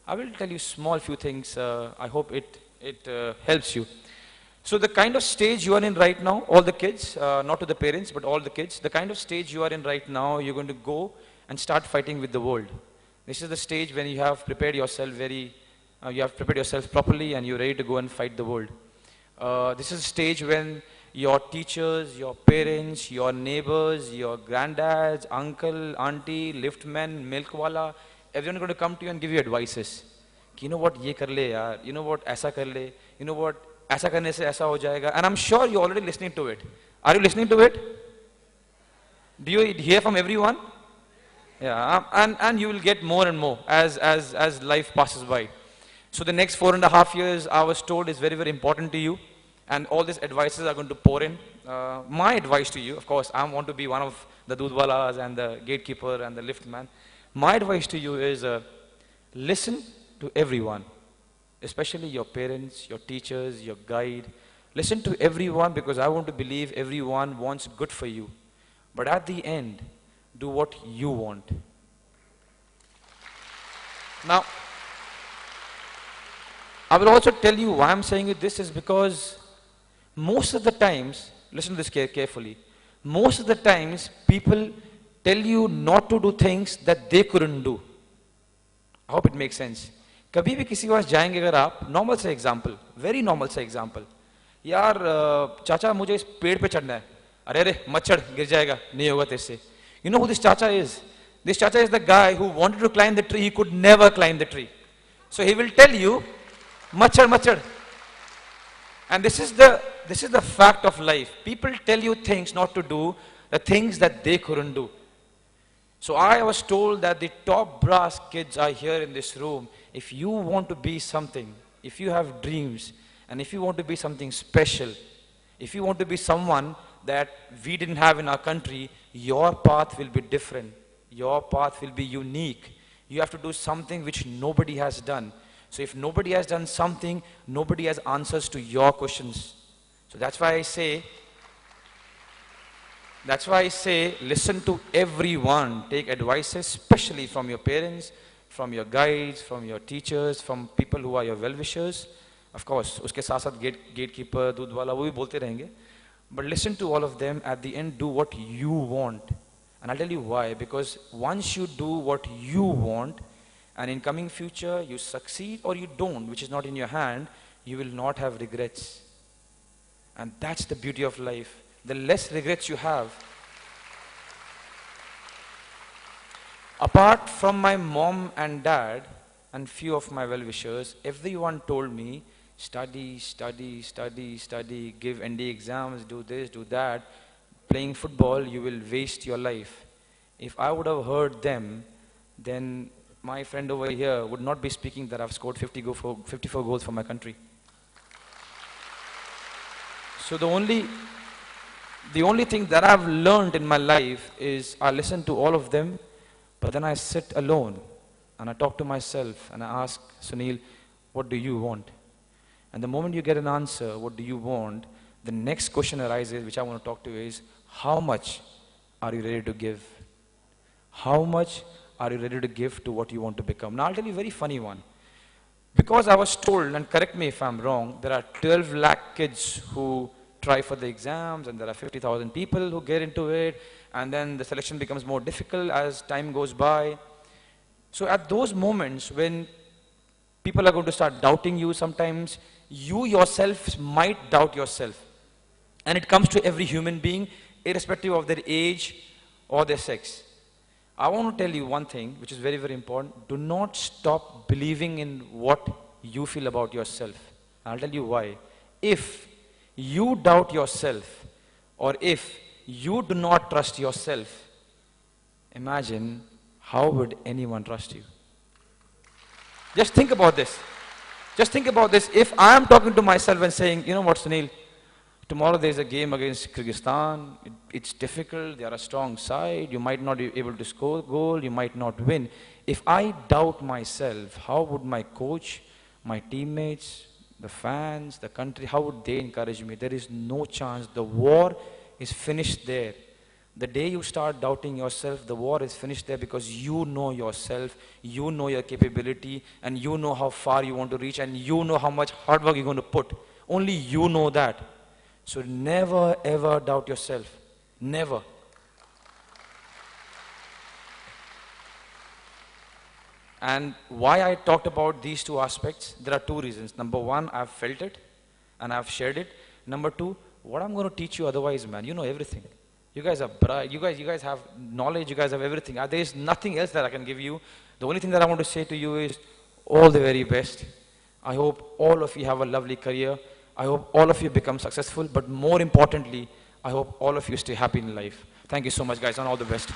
I will tell you small few things. I hope it helps you. So the kind of stage you are in right now, all the kids, not to the parents, but all the kids, the kind of stage you are in right now, you're going to go and start fighting with the world. This is the stage when you have prepared yourself you have prepared yourself properly and you're ready to go and fight the world. This is a stage when your teachers, your parents, your neighbors, your granddads, uncle, auntie, liftman, milkwala, everyone is going to come to you and give you advices. You know what, ye kar le yaar. You know what, aisa kar le. You know what, aisa karne se aisa ho jayega. And I'm sure you're already listening to it. Are you listening to it? Do you hear from everyone? Yeah, and you will get more and more as life passes by. So the next 4.5 years, I was told, is very, very important to you. And all these advices are going to pour in. My advice to you, of course, I want to be one of the doodwalas and the gatekeeper and the liftman. My advice to you is listen to everyone, especially your parents, your teachers, your guide. Listen to everyone because I want to believe everyone wants good for you. But at the end, do what you want. Now, I will also tell you why I'm saying it. This is because most of the times, listen to this carefully, most of the times people tell you not to do things that they couldn't do. I hope it makes sense. कभी भी किसी के पास जाएंगे अगर आप, normal सा example, very normal सा example, यार चाचा मुझे इस पेड़ पे चढ़ना है, अरे अरे मत चढ़ गिर जाएगा, नहीं होगा तेरे से. You know who this chacha is? This chacha is the guy who wanted to climb the tree, he could never climb the tree. So he will tell you, machad, machad. And this is the fact of life. People tell you things not to do, the things that they couldn't do. So I was told that the top brass kids are here in this room. If you want to be something, if you have dreams, and if you want to be something special, if you want to be someone that we didn't have in our country, your path will be different. Your path will be unique. You have to do something which nobody has done. So if nobody has done something, nobody has answers to your questions. So that's why I say, listen to everyone. Take advices, especially from your parents, from your guides, from your teachers, from people who are your well-wishers. Of course, उसके साथ साथ gatekeeper, दूध वाला, वो भी बोलते रहेंगे. But listen to all of them. At the end, do what you want. And I'll tell you why. Because once you do what you want, and in coming future, you succeed or you don't, which is not in your hand, you will not have regrets. And that's the beauty of life. The less regrets you have. Apart from my mom and dad and few of my well-wishers, everyone told me, study, study, study, study, give ND exams, do this, do that. Playing football, you will waste your life. If I would have heard them, then my friend over here would not be speaking that I've scored 54 goals for my country. So the only thing that I've learned in my life is I listen to all of them, but then I sit alone and I talk to myself and I ask, Sunil, what do you want? And the moment you get an answer, what do you want, the next question arises, which I want to talk to you is, how much are you ready to give? How much are you ready to give to what you want to become? Now I'll tell you a very funny one. Because I was told, and correct me if I'm wrong, there are 12 lakh kids who try for the exams and there are 50,000 people who get into it and then the selection becomes more difficult as time goes by. So at those moments when people are going to start doubting you sometimes, you yourself might doubt yourself. And it comes to every human being, irrespective of their age or their sex. I want to tell you one thing, which is very, very important. Do not stop believing in what you feel about yourself. I'll tell you why. If you doubt yourself, or if you do not trust yourself, imagine how would anyone trust you? Just think about this. Just think about this. If I am talking to myself and saying, you know what, Sunil, tomorrow there's a game against Kyrgyzstan. It's difficult. They are a strong side. You might not be able to score a goal. You might not win. If I doubt myself, how would my coach, my teammates, the fans, the country, how would they encourage me? There is no chance. The war is finished there. The day you start doubting yourself, the war is finished there, because you know yourself, you know your capability, and you know how far you want to reach, and you know how much hard work you're going to put. Only you know that. So never ever doubt yourself. Never. And why I talked about these two aspects, there are two reasons. Number one, I've felt it and I've shared it. Number two, what I'm going to teach you otherwise, man, you know everything. You guys are bright, you guys have knowledge, you guys have everything. There is nothing else that I can give you. The only thing that I want to say to you is all the very best. I hope all of you have a lovely career. I hope all of you become successful, but more importantly, I hope all of you stay happy in life. Thank you so much, guys, and all the best.